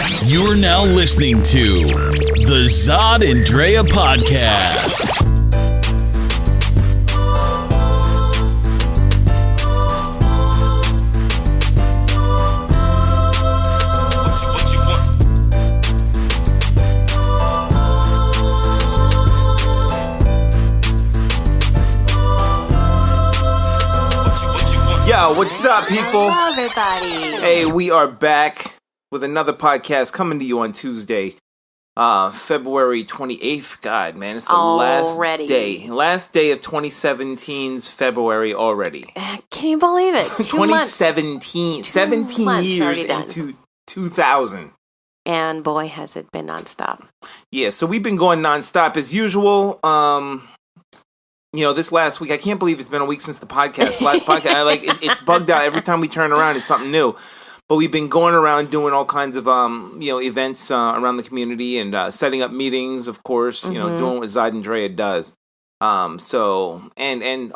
You're now listening to the Zod and Drea podcast. Yo, what's up, people? Hello, everybody. Hey, we are back with another podcast coming to you on Tuesday, February 28th. God, man, it's the last day of 2017's February already. Can you believe it? 2017, 17 years into 2000. And boy, has it been nonstop. Yeah, so we've been going nonstop as usual. This last week, I can't believe it's been a week since the podcast. The last podcast, it's bugged out. Every time we turn around, it's something new. But we've been going around doing all kinds of, events around the community and setting up meetings, of course, doing what Zod and Drea does. And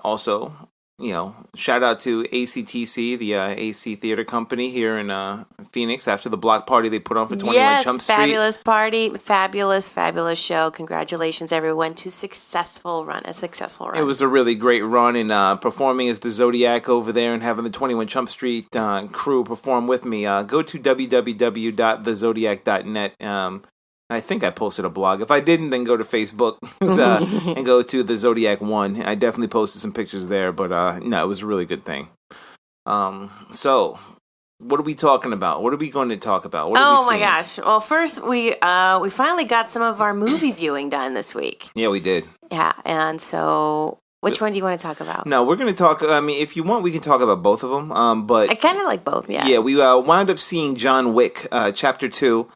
also, shout out to ACTC, the AC Theater Company here in Phoenix after the block party they put on for 21 Chump Street. Fabulous party, fabulous show. Congratulations, everyone, to a successful run. It was a really great run, and performing as the Zodiac over there and having the 21 Chump Street crew perform with me. Go to www.thezodiac.net. I think I posted a blog. If I didn't, then go to Facebook and go to the Zodiac 1. I definitely posted some pictures there, but no, it was a really good thing. So, what are we talking about? What are we going to talk about? What are we seeing? My gosh. Well, first, we finally got some of our movie viewing done this week. Yeah, we did. Yeah, and so which one do you want to talk about? No, we're going to talk, if you want, we can talk about both of them. But I kind of like both, yeah. Yeah, we wound up seeing John Wick, Chapter 2.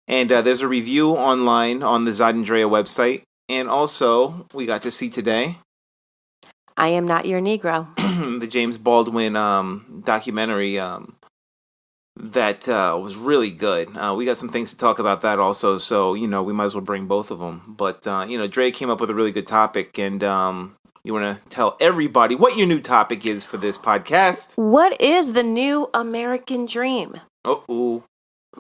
And there's a review online on the Zod and Drea website. And also, we got to see today I Am Not Your Negro. the James Baldwin documentary that was really good. We got some things to talk about that also. So, we might as well bring both of them. But, Drea came up with a really good topic. And you want to tell everybody what your new topic is for this podcast? What is the new American dream? Uh-oh.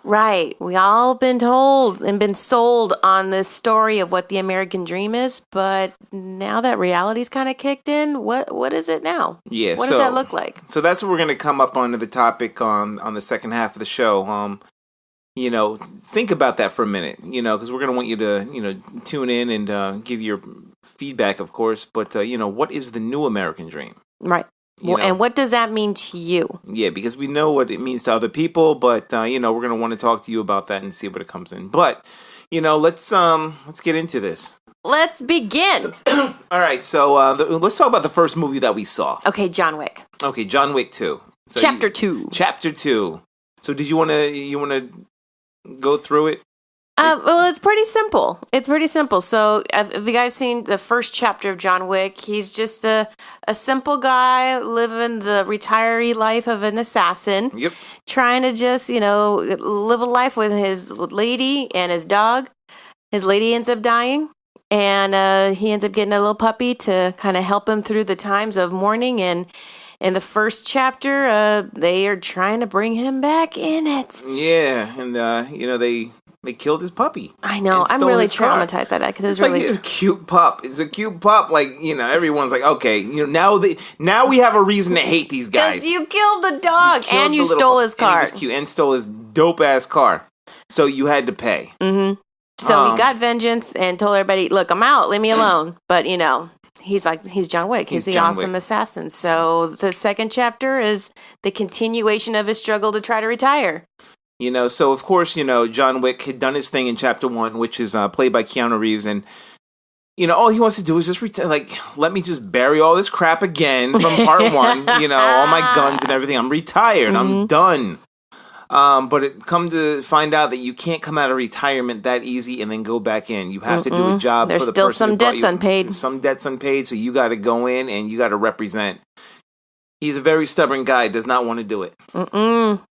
Right. We all been told and been sold on this story of what the American dream is, but now that reality's kind of kicked in, what is it now? Yeah. What does that look like? So that's what we're going to come up onto the topic on the second half of the show. Think about that for a minute, because we're going to want you to, tune in and give your feedback, of course. But, what is the new American dream? Right. And what does that mean to you? Yeah, because we know what it means to other people, but we're going to want to talk to you about that and see what it comes in. But let's get into this. Let's begin. All right, so let's talk about the first movie that we saw. Okay, John Wick. Okay, John Wick 2. So Chapter 2. Chapter 2. So did you want to go through it? Well, it's pretty simple. So, if you guys seen the first chapter of John Wick, he's just a simple guy living the retiree life of an assassin. Yep. Trying to just, live a life with his lady and his dog. His lady ends up dying, and he ends up getting a little puppy to kind of help him through the times of mourning. And in the first chapter, they are trying to bring him back in it. Yeah, and they killed his puppy. I know. I'm really traumatized by that because it's really it's a cute pup. It's a cute pup. Everyone's like, okay, now we have a reason to hate these guys. Because you killed the dog and you stole his car. And he was cute and stole his dope ass car. So you had to pay. Mm-hmm. So he got vengeance and told everybody, "Look, I'm out. Leave me alone." But he's John Wick. He's the awesome assassin. So the second chapter is the continuation of his struggle to try to retire. So of course, John Wick had done his thing in Chapter 1, which is played by Keanu Reeves, and all he wants to do is just let me just bury all this crap again from Part 1. All my guns and everything. I'm retired. Mm-hmm. I'm done. But it come to find out that you can't come out of retirement that easy and then go back in. You have to do a job. There's for the still person some debts unpaid. Some debts unpaid, so you got to go in and you got to represent. He's a very stubborn guy. Does not want to do it.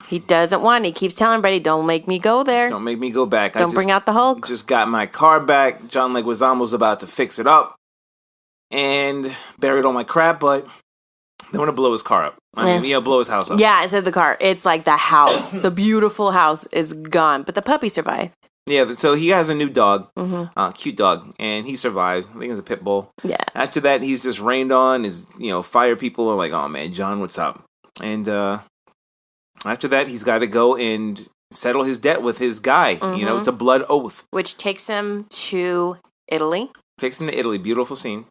He doesn't want. He keeps telling everybody, "Don't make me go there. Don't make me go back. Don't bring out the Hulk." Just got my car back. John Leguizamo's about to fix it up and buried all my crap, but They want to blow his car up. I mean, blow his house up. Yeah, instead of the car. It's like the house. The beautiful house is gone. But the puppy survived. Yeah, so he has a new dog, cute dog, and he survived. I think it's a pit bull. Yeah. After that, he's just rained on. His, fire people are like, oh man, John, what's up? And after that, he's got to go and settle his debt with his guy. It's a blood oath. Which takes him to Italy. Beautiful scene.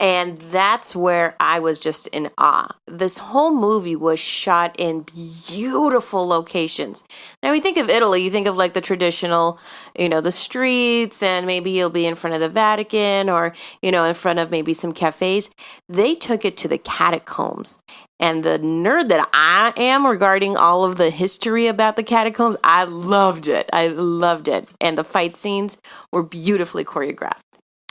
And that's where I was just in awe. This whole movie was shot in beautiful locations. Now, we think of Italy, you think of like the traditional, the streets, and maybe you'll be in front of the Vatican or, in front of maybe some cafes. They took it to the catacombs. And the nerd that I am regarding all of the history about the catacombs, I loved it. And the fight scenes were beautifully choreographed.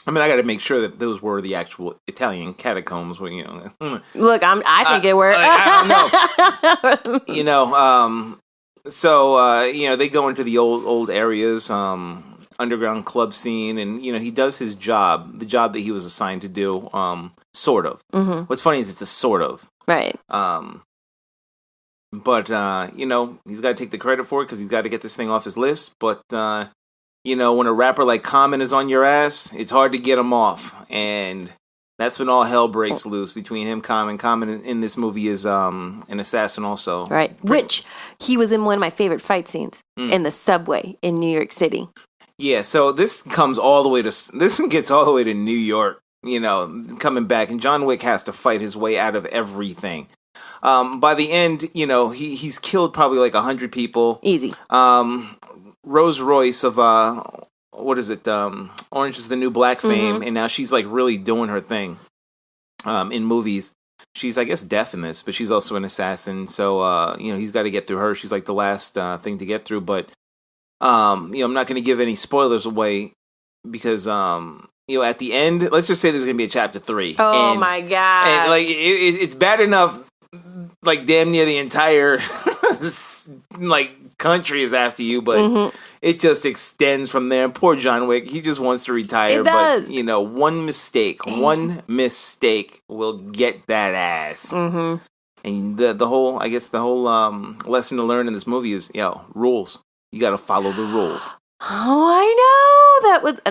I mean, I got to make sure that those were the actual Italian catacombs. Look, I think it were. I don't know. So they go into the old areas, underground club scene, and he does his job, the job that he was assigned to do, sort of. Mm-hmm. What's funny is it's a sort of. Right. But he's got to take the credit for it because he's got to get this thing off his list. But when a rapper like Common is on your ass, it's hard to get him off. And that's when all hell breaks loose between him, Common. Common in this movie is an assassin also. Right. Which he was in one of my favorite fight scenes in the subway in New York City. Yeah, so this one gets all the way to New York, coming back. And John Wick has to fight his way out of everything. By the end, he's killed probably like 100 people. Easy. Rose Royce of Orange is the New Black fame, and now she's like really doing her thing in movies. She's, I guess, deaf in this, but she's also an assassin. So he's got to get through her. She's like the last thing to get through. But I'm not going to give any spoilers away because at the end, let's just say there's going to be a chapter 3. Oh my gosh! And like it's bad enough. Like damn near the entire country is after you, but it just extends from there. And poor John Wick, he just wants to retire. It does. But one mistake will get that ass. Mm-hmm. And the whole lesson to learn in this movie is rules. You got to follow the rules. Oh, I know that was,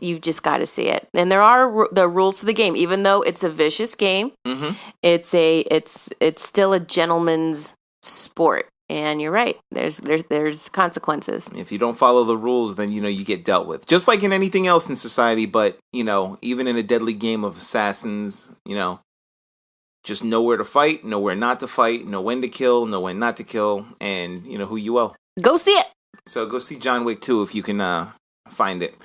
you've just got to see it. And there are the rules to the game, even though it's a vicious game. Mm-hmm. It's still a gentleman's sport. And you're right. There's consequences. If you don't follow the rules, then you get dealt with. Just like in anything else in society, but even in a deadly game of assassins, just know where to fight, know where not to fight, know when to kill, know when not to kill, and who you owe. Go see it. So go see John Wick 2 if you can find it.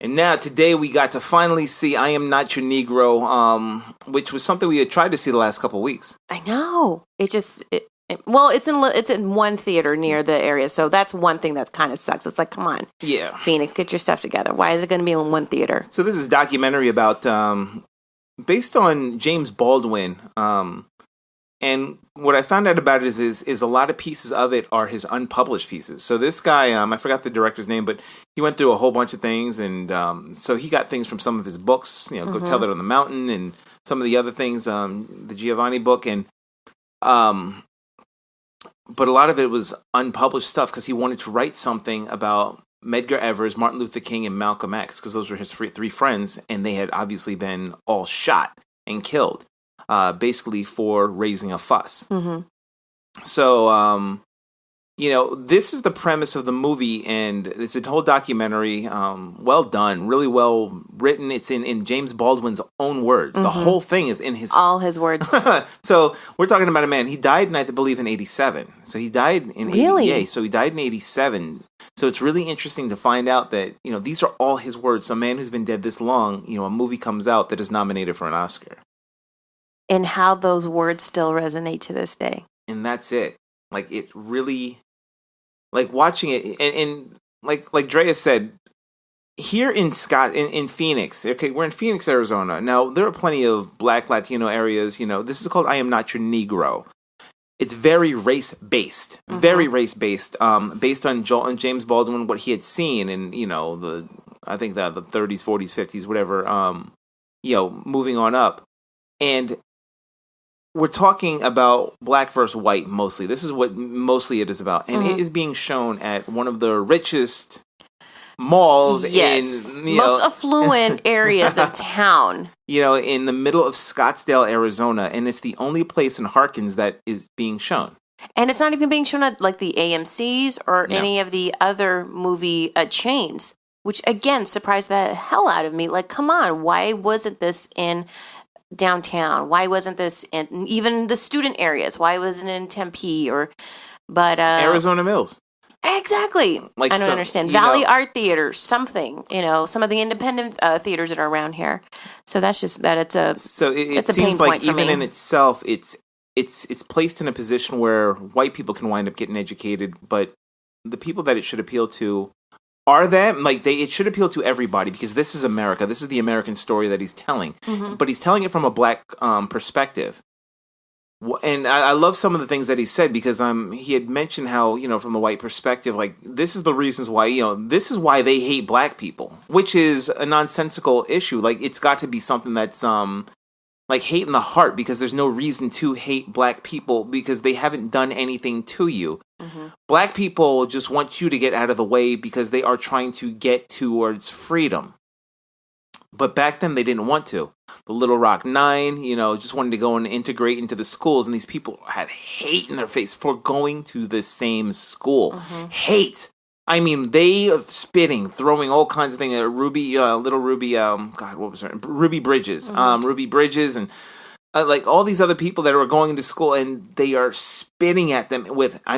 And now, today, we got to finally see I Am Not Your Negro, which was something we had tried to see the last couple of weeks. I know. It's in one theater near the area, so that's one thing that kind of sucks. It's like, come on. Yeah. Phoenix, get your stuff together. Why is it going to be in one theater? So this is a documentary about, based on James Baldwin, and what I found out about it is a lot of pieces of it are his unpublished pieces. So this guy, I forgot the director's name, but he went through a whole bunch of things, and so he got things from some of his books, Go Tell It on the Mountain, and some of the other things, the Giovanni book, and but a lot of it was unpublished stuff because he wanted to write something about Medgar Evers, Martin Luther King, and Malcolm X, because those were his three friends, and they had obviously been all shot and killed. Basically for raising a fuss. Mm-hmm. So, this is the premise of the movie, and it's a whole documentary, well done, really well written. It's in James Baldwin's own words. Mm-hmm. The whole thing is in all his words. So we're talking about a man. He died, I believe, in 87. So he died in really? 88. So he died in 87. So it's really interesting to find out that, these are all his words. A man who's been dead this long, a movie comes out that is nominated for an Oscar. And how those words still resonate to this day. And that's it. Like, it really, like, watching it, and like Drea said, here in Phoenix, okay, we're in Phoenix, Arizona. Now, there are plenty of Black Latino areas, this is called I Am Not Your Negro. It's very race-based, very race-based, based on James Baldwin, what he had seen in, I think the 30s, 40s, 50s, whatever, moving on up. And we're talking about black versus white mostly. This is what mostly it is about. And it is being shown at one of the richest malls in most affluent areas of town. In the middle of Scottsdale, Arizona, and it's the only place in Harkins that is being shown. And it's not even being shown at like the AMC's or any of the other movie chains, which again surprised the hell out of me. Like, come on, why wasn't this in downtown? Why wasn't this in even the student areas? Why wasn't it in Tempe Arizona Mills? Exactly. Like I don't some, understand. Valley Art Theater, something, some of the independent theaters that are around here. So that's just that it's a it it's a seems pain like point for even me. in itself it's placed in a position where white people can wind up getting educated, but the people that it should appeal to are them. Like it should appeal to everybody because this is America. This is the American story that he's telling, but he's telling it from a black perspective. And I love some of the things that he said because he had mentioned how, from the white perspective, like this is the reasons why, this is why they hate black people, which is a nonsensical issue. Like it's got to be something that's like hate in the heart because there's no reason to hate black people because they haven't done anything to you. Black people just want you to get out of the way because they are trying to get towards freedom. But back then they didn't want to. The Little Rock Nine, just wanted to go and integrate into the schools. And these people had hate in their face for going to the same school. Hate. I mean, they are spitting, throwing all kinds of things at Ruby Bridges. Ruby Bridges and like all these other people that were going into school and they are spitting at them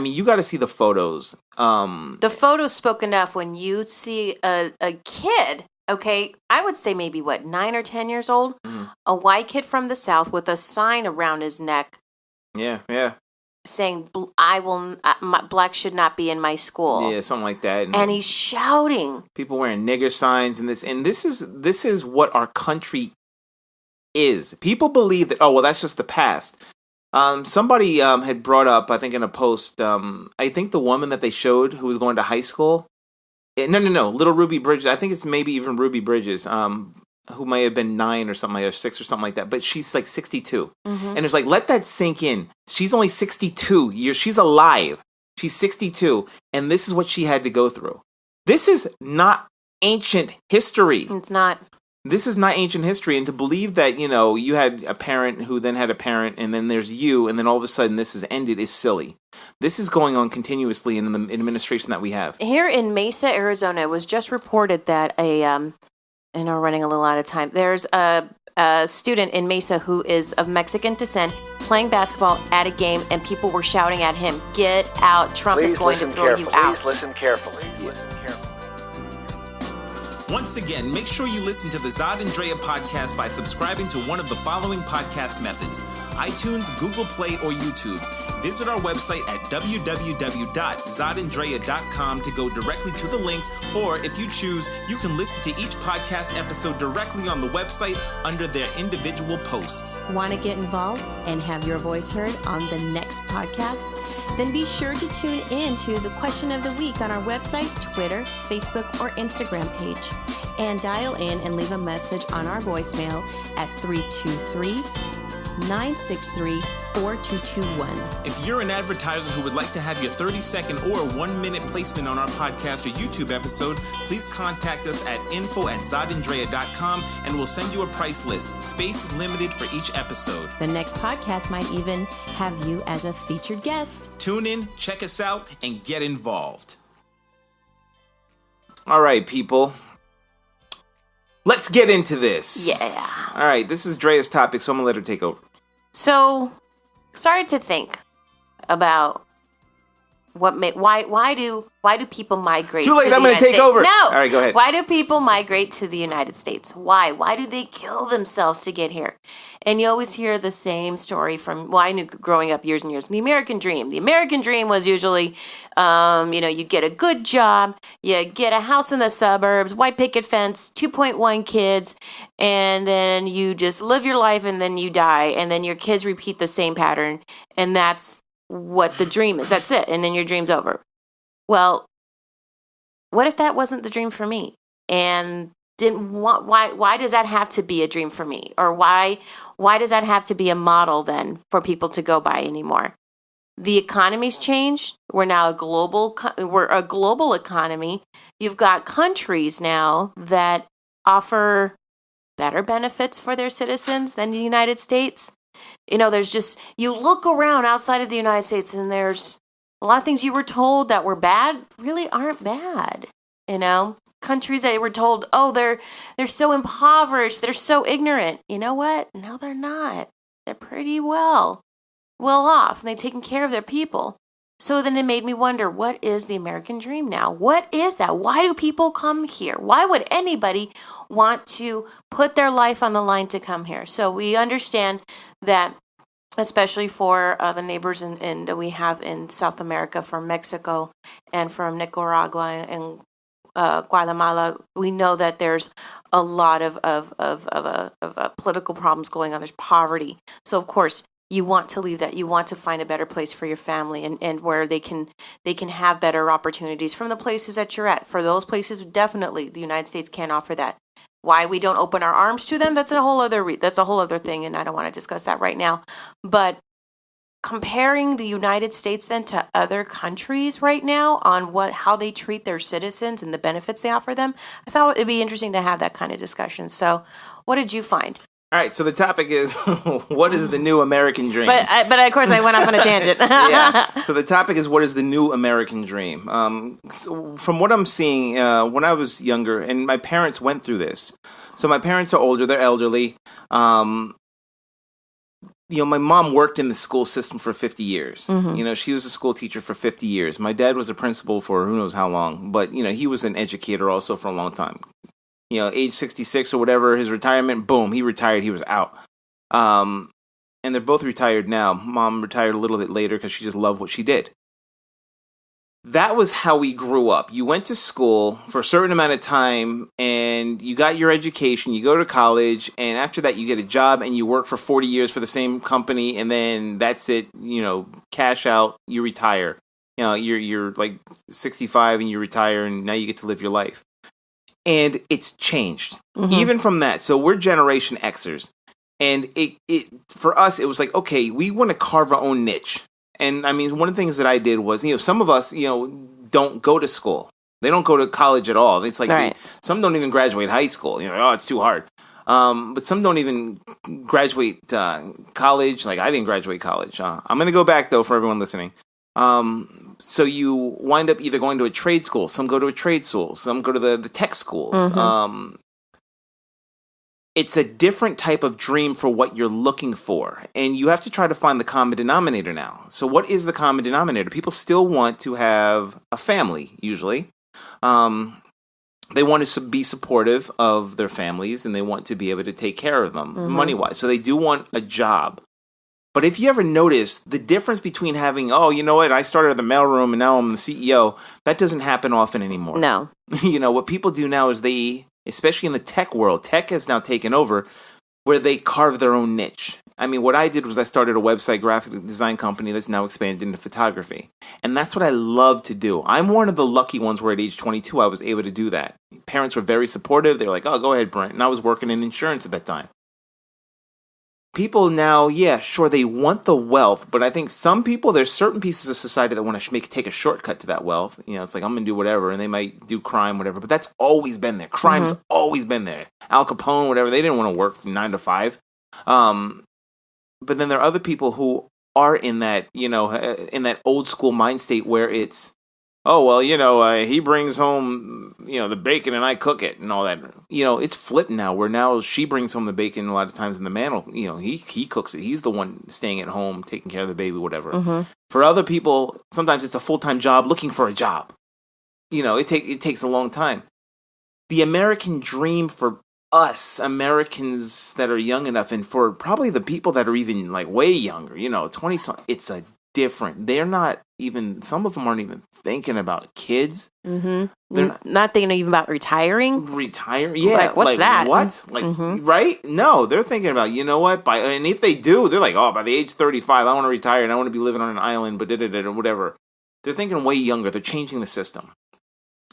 you got to see the photos. The photos spoke enough when you see a kid. Okay, I would say maybe 9 or 10 years old, a white kid from the South with a sign around his neck. Yeah. Saying, black should not be in my school. Yeah, something like that. And he's shouting. People wearing nigger signs and this is what our country is. People believe that, that's just the past. Somebody had brought up, I think in a post, I think the woman that they showed who was going to high school. No. Little Ruby Bridges. I think it's maybe even Ruby Bridges, who may have been 9 or something, or 6 or something like that. But she's like 62. And it's like, let that sink in. She's only 62 years. She's alive. She's 62. And this is what she had to go through. This is not ancient history. It's not. This is not ancient history. And to believe that, you had a parent who then had a parent, and then there's you, and then all of a sudden this is ended is silly. This is going on continuously in the administration that we have. Here in Mesa, Arizona, it was just reported that and we're running a little out of time. There's a student in Mesa who is of Mexican descent playing basketball at a game, and people were shouting at him, "Get out! Trump is going to throw you out." Please listen carefully. Once again, make sure you listen to the Zod and Drea podcast by subscribing to one of the following podcast methods: iTunes, Google Play, or YouTube. Visit our website at www.zodanddrea.com to go directly to the links, or if you choose, you can listen to each podcast episode directly on the website under their individual posts. Want to get involved and have your voice heard on the next podcast? Then be sure to tune in to the question of the week on our website, Twitter, Facebook, or Instagram page. And dial in and leave a message on our voicemail at 323-963-4221. If you're an advertiser who would like to have your 30-second or 1-minute placement on our podcast or YouTube episode, please contact us at info@zodanddrea.com and we'll send you a price list. Space is limited for each episode. The next podcast might even have you as a featured guest. Tune in, check us out, and get involved. All right, people. Let's get into this. Yeah. All right, this is Drea's topic, so I'm going to let her take over. So, started to think about why do people migrate? Too late, to I'm the going to United take States? over. No. All right, go ahead. Why do people migrate to the United States? Why? Why do they kill themselves to get here? And you always hear the same story from, I knew growing up years and years, the American dream. The American dream was usually, you get a good job, you get a house in the suburbs, white picket fence, 2.1 kids, and then you just live your life and then you die, and then your kids repeat the same pattern, and that's what the dream is. That's it. And then your dream's over. Well, what if that wasn't the dream for me? And didn't want, why does that have to be a dream for me? Or why does that have to be a model then for people to go by anymore? The economy's changed. We're now a global economy. You've got countries now that offer better benefits for their citizens than the United States. There's just, you look around outside of the United States and there's a lot of things you were told that were bad really aren't bad. Countries that were told, oh, they're so impoverished, they're so ignorant. You know what? No, they're not. They're pretty well off, and they've taken care of their people. So then it made me wonder, what is the American dream now? What is that? Why do people come here? Why would anybody want to put their life on the line to come here? So we understand that, especially for the neighbors that we have in South America, from Mexico and from Nicaragua and Guatemala, we know that there's a lot of political problems going on. There's poverty. So of course, you want to leave that. You want to find a better place for your family, and where they can have better opportunities from the places that you're at. For those places, definitely the United States can't offer that. Why we don't open our arms to them, that's a whole other thing, and I don't want to discuss that right now. But comparing the United States then to other countries right now on how they treat their citizens and the benefits they offer them, I thought it'd be interesting to have that kind of discussion. So, what did you find? All right, so the topic is, what is the new American dream? But of course, I went off on a tangent. Yeah. So the topic is, what is the new American dream? So from what I'm seeing, when I was younger, and my parents went through this. So my parents are older; they're elderly. My mom worked in the school system for 50 years. Mm-hmm. She was a school teacher for 50 years. My dad was a principal for who knows how long, but he was an educator also for a long time. Age 66 or whatever, his retirement, boom, he retired, he was out. And they're both retired now. Mom retired a little bit later because she just loved what she did. That was how we grew up. You went to school for a certain amount of time and you got your education, you go to college, and after that you get a job and you work for 40 years for the same company, and then that's it, cash out, you retire. You're like 65 and you retire, and now you get to live your life. And it's changed, even from that. So we're Generation Xers. And it for us, it was like, okay, we want to carve our own niche. And I mean, one of the things that I did was, some of us, don't go to school. They don't go to college at all. It's like, right. Some don't even graduate high school. It's too hard. But some don't even graduate college. Like, I didn't graduate college. I'm going to go back, though, for everyone listening. So you wind up either going to a trade school. Some go to a trade school. Some go to the tech schools. Mm-hmm. It's a different type of dream for what you're looking for. And you have to try to find the common denominator now. So what is the common denominator? People still want to have a family, usually. They want to be supportive of their families, and they want to be able to take care of them money-wise. So they do want a job. But if you ever notice the difference between having, I started at the mailroom and now I'm the CEO, that doesn't happen often anymore. No. What people do now is especially in the tech world, tech has now taken over, where they carve their own niche. I mean, what I did was I started a website graphic design company that's now expanded into photography. And that's what I love to do. I'm one of the lucky ones where at age 22, I was able to do that. Parents were very supportive. They were like, oh, go ahead, Brent. And I was working in insurance at that time. People now, yeah, sure, they want the wealth, but I think some people, there's certain pieces of society that want to take a shortcut to that wealth. It's like, I'm going to do whatever, and they might do crime, whatever, but that's always been there. Crime's always been there. Al Capone, whatever, they didn't want to work from 9 to 5. But then there are other people who are in that, in that old school mind state where it's, oh, well, he brings home, the bacon and I cook it and all that. It's flipped now, where now she brings home the bacon a lot of times, and the man, he cooks it. He's the one staying at home, taking care of the baby, whatever. For other people, sometimes it's a full-time job looking for a job. It takes a long time. The American dream for us Americans that are young enough, and for probably the people that are even like way younger, 20-something, it's a different. They're not even, some of them aren't even thinking about kids. They're not thinking even about retiring. Yeah. Like, what's that? What? Like, right? No, they're thinking about, what? And if they do, they're like, oh, by the age 35, I want to retire and I want to be living on an island, but whatever. They're thinking way younger. They're changing the system.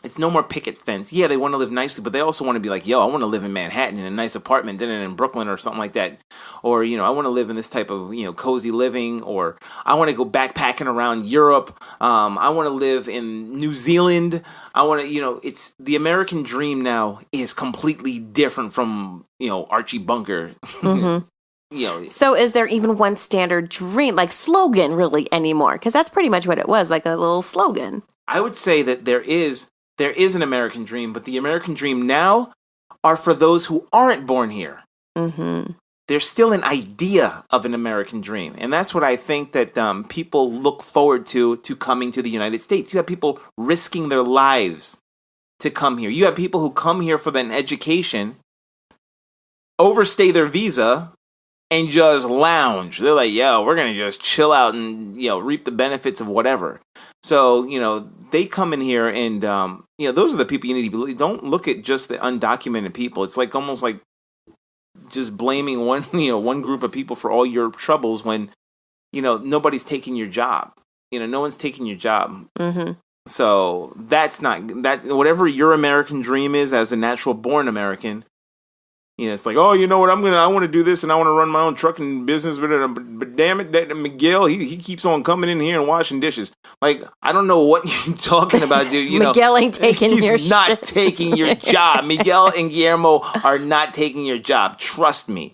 It's no more picket fence. Yeah, they want to live nicely, but they also want to be like, yo, I want to live in Manhattan in a nice apartment, then in Brooklyn or something like that. Or, I want to live in this type of, cozy living, or I want to go backpacking around Europe. I want to live in New Zealand. I want to, it's the American dream now is completely different from, Archie Bunker. Mm-hmm. So is there even one standard dream, like slogan really anymore? Because that's pretty much what it was, like a little slogan. I would say that there is an American dream, but the American dream now are for those who aren't born here. Mm-hmm. There's still an idea of an American dream. And that's what I think that people look forward to coming to the United States. You have people risking their lives to come here. You have people who come here for an education, overstay their visa, and just lounge. They're like, yo, we're going to just chill out and, reap the benefits of whatever. So, they come in here and, those are the people you need to believe. Don't look at just the undocumented people. It's like almost like just blaming one group of people for all your troubles when, nobody's taking your job. No one's taking your job. Mm-hmm. So that's not that. Whatever your American dream is as a natural born American, it's like, oh, you know what? I want to do this and I want to run my own trucking business, but damn it, that Miguel, he keeps on coming in here and washing dishes. Like, I don't know what you're talking about, dude. Miguel ain't taking your He's not taking your job. Miguel and Guillermo are not taking your job. Trust me.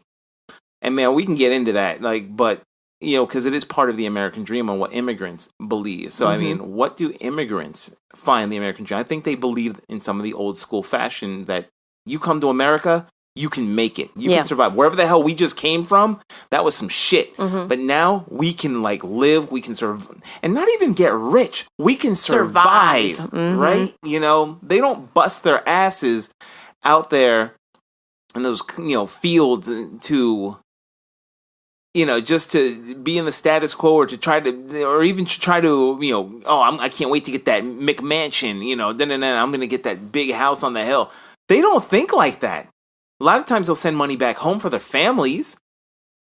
And man, we can get into that, but because it is part of the American dream on what immigrants believe. So, I mean, what do immigrants find the American dream? I think they believe in some of the old school fashion that you come to America, you can make it. You can survive. Wherever the hell we just came from, that was some shit. Mm-hmm. But now we can live, we can survive, and not even get rich. We can survive. Mm-hmm. Right? They don't bust their asses out there in those, fields to, just to be in the status quo or to try to, or even to try to, I can't wait to get that McMansion, then I'm going to get that big house on the hill. They don't think like that. A lot of times they'll send money back home for their families,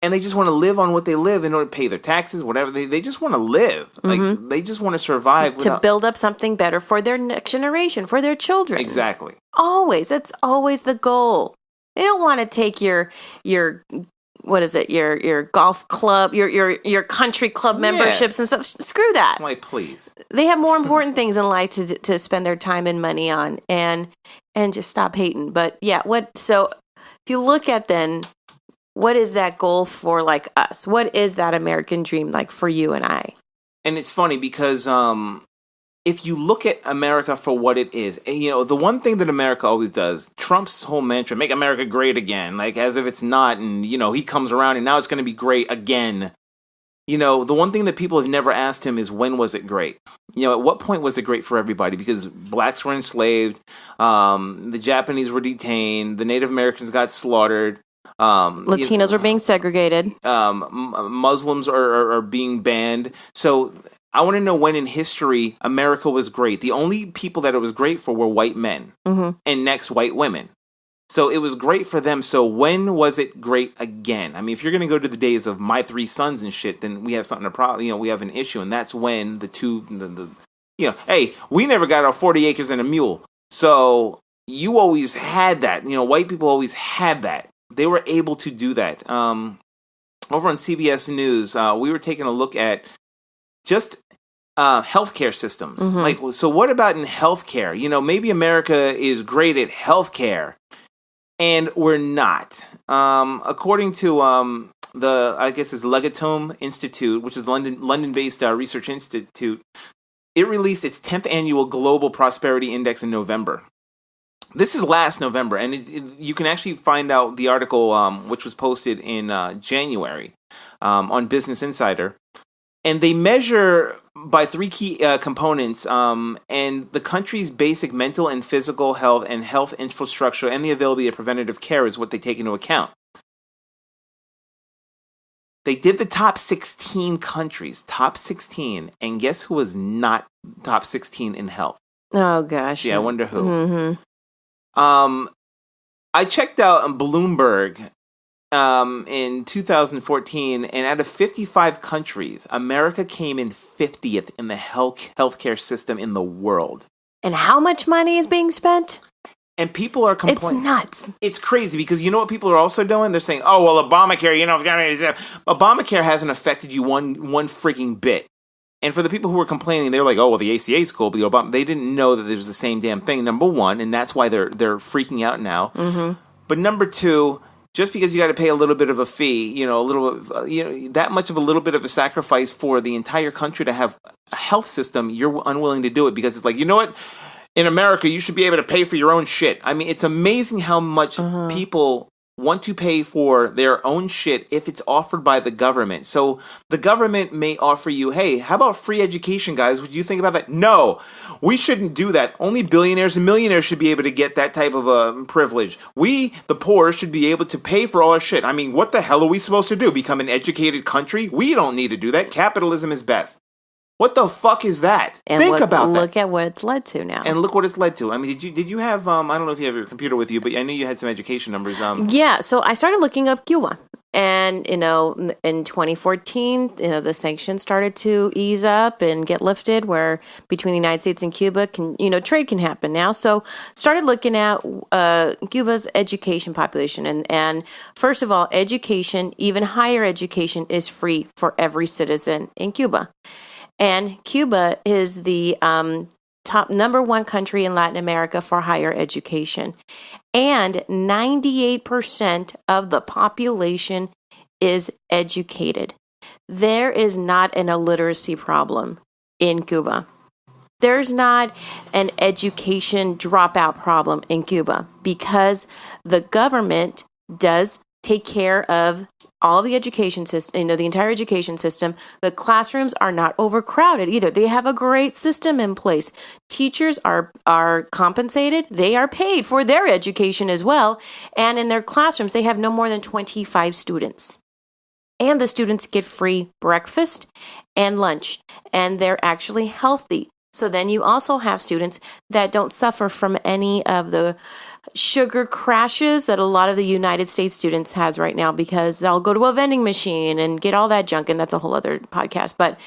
and they just want to live on what they live in order to pay their taxes, whatever. They just want to live. Mm-hmm. They just want to survive. To build up something better for their next generation, for their children. Exactly. Always. That's always the goal. They don't want to take your what is it, your golf club, your country club memberships and stuff. Screw that. Like, please. They have more important things in life to spend their time and money on, and just stop hating. But yeah, so if you look at then, what is that goal for us? What is that American dream like for you and I? And it's funny because if you look at America for what it is, and, the one thing that America always does, Trump's whole mantra, make America great again, as if it's not, and, he comes around and now it's going to be great again. The one thing that people have never asked him is, when was it great? At what point was it great for everybody? Because blacks were enslaved, the Japanese were detained, the Native Americans got slaughtered. Latinos are being segregated. Muslims are being banned. So I want to know when in history America was great. The only people that it was great for were white men and next white women. So it was great for them. So when was it great again? I mean, if you're going to go to the days of my three sons and shit, then we have something to problem. We have an issue, and that's when hey, we never got our 40 acres and a mule. So you always had that. White people always had that. They were able to do that. Over on CBS News, we were taking a look at just healthcare systems. So what about in healthcare? Maybe America is great at healthcare, and we're not. According to I guess it's Legatome Institute, which is the London-based research institute, it released its 10th annual Global Prosperity Index in November. This is last November, and you can actually find out the article, which was posted in January on Business Insider. And they measure by three key components, and the country's basic mental and physical health and health infrastructure and the availability of preventative care is what they take into account. They did the top 16 countries, and guess who was not top 16 in health? Oh, gosh. Yeah, I wonder who. Mm-hmm. I checked out on Bloomberg in 2014, and out of 55 countries, America came in 50th in the healthcare system in the world. and how much money is being spent. And people are complaining. It's nuts. It's crazy because you know what people are also doing? They're saying, oh, well, Obamacare, Obamacare hasn't affected you one freaking bit. And for the people who were complaining, they were like, oh, well, the ACA is cool, but they didn't know that it was the same damn thing, number one, and that's why they're freaking out now. Mm-hmm. But number two, just because you got to pay a little bit of a fee, that much of a little bit of a sacrifice for the entire country to have a health system, you're unwilling to do it because it's like, you know what? In America, you should be able to pay for your own shit. I mean, it's amazing how much people want to pay for their own shit if it's offered by the government. So the government may offer you, hey, how about free education, guys? Would you think about that? No, we shouldn't do that. Only billionaires and millionaires should be able to get that type of privilege. We, the poor, should be able to pay for all our shit. I mean, what the hell are we supposed to do? Become an educated country? We don't need to do that. Capitalism is best. What the fuck is that? And Think about that. Look at what it's led to now. And look what it's led to. I mean, did you have, I don't know if you have your computer with you, but I knew you had some education numbers. Yeah, so I started looking up Cuba. And, in 2014, the sanctions started to ease up and get lifted where between the United States and Cuba, trade can happen now. So started looking at Cuba's education population. And first of all, education, even higher education, is free for every citizen in Cuba. And Cuba is the top number one country in Latin America for higher education. And 98% of the population is educated. There is not an illiteracy problem in Cuba. There's not an education dropout problem in Cuba because the government does take care of all the education system, the entire education system. The classrooms are not overcrowded either. They have a great system in place. Teachers are compensated. They are paid for their education as well. And in their classrooms, they have no more than 25 students. And the students get free breakfast and lunch. And they're actually healthy. So then you also have students that don't suffer from any of the sugar crashes that a lot of the United States students has right now because they'll go to a vending machine and get all that junk, and that's a whole other podcast. But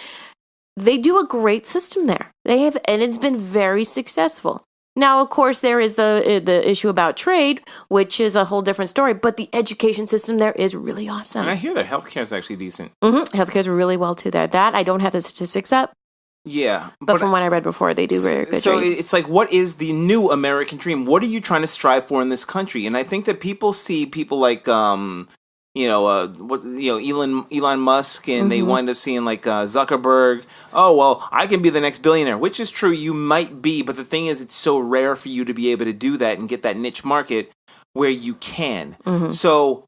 they do a great system there. They have, and it's been very successful. Now, of course, there is the issue about trade, which is a whole different story. But the education system there is really awesome. And I hear that healthcare is actually decent. Healthcare is really well too there. That I don't have the statistics up. Yeah. But from what I read before, they do very good. So it's like, what is the new American dream? What are you trying to strive for in this country? And I think that people see people like, Elon Musk, and they wind up seeing like Zuckerberg. Oh, well, I can be the next billionaire, which is true. You might be. But the thing is, it's so rare for you to be able to do that and get that niche market where you can. So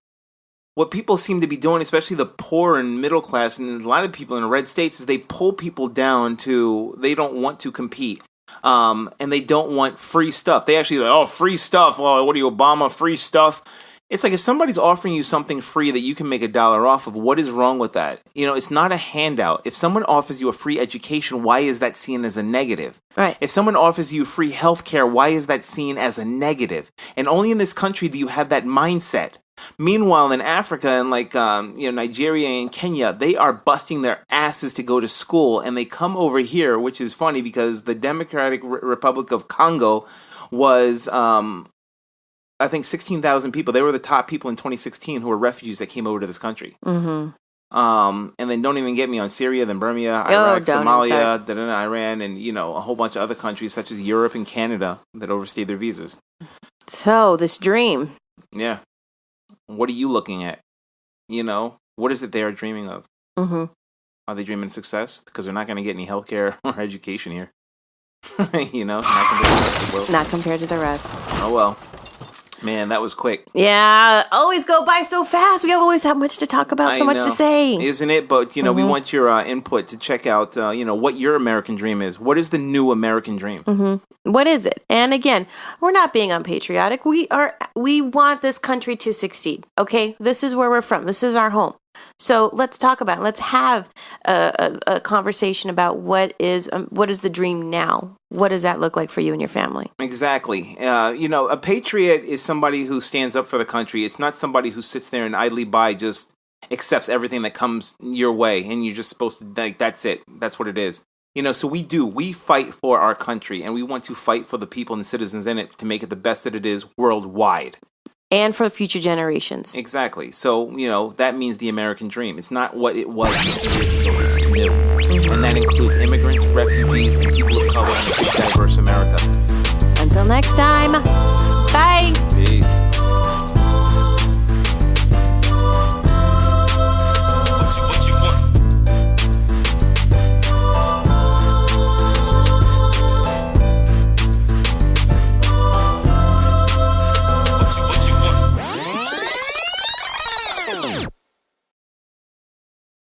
what people seem to be doing, especially the poor and middle class, and a lot of people in red states, is they pull people down to, they don't want to compete. And they don't want free stuff. They actually like, oh, free stuff. Oh, what are you, Obama? Free stuff. It's like if somebody's offering you something free that you can make $1 off of, what is wrong with that? It's not a handout. If someone offers you a free education, why is that seen as a negative? Right. If someone offers you free healthcare, why is that seen as a negative? And only in this country do you have that mindset. Meanwhile, in Africa and like Nigeria and Kenya, they are busting their asses to go to school, and they come over here, which is funny because the Democratic Republic of Congo was, I think, 16,000 people. They were the top people in 2016 who were refugees that came over to this country. And then don't even get me on Syria, then Burma, Iraq, Somalia, Iran, and a whole bunch of other countries such as Europe and Canada that overstayed their visas. So this dream. Yeah. What are you looking at? What is it they are dreaming of? Are they dreaming of success? Because they're not going to get any healthcare or education here. Not compared to the rest. Oh, well. Man, that was quick. Yeah, always go by so fast. We always have much to talk about, so much to say. Isn't it? But, we want your input to check out, what your American dream is. What is the new American dream? What is it? And again, we're not being unpatriotic. We want this country to succeed, okay? This is where we're from. This is our home. So let's talk about it. Let's have a conversation about what is the dream now. What does that look like for you and your family? Exactly. A patriot is somebody who stands up for the country. It's not somebody who sits there and idly by just accepts everything that comes your way, and you're just supposed to, like, that's it. That's what it is. So we fight for our country, and we want to fight for the people and the citizens in it to make it the best that it is worldwide. And for future generations. Exactly. So, that means the American dream. It's not what it was 50 years ago. This is new. And that includes immigrants, refugees, and people of color in a big, diverse America. Until next time.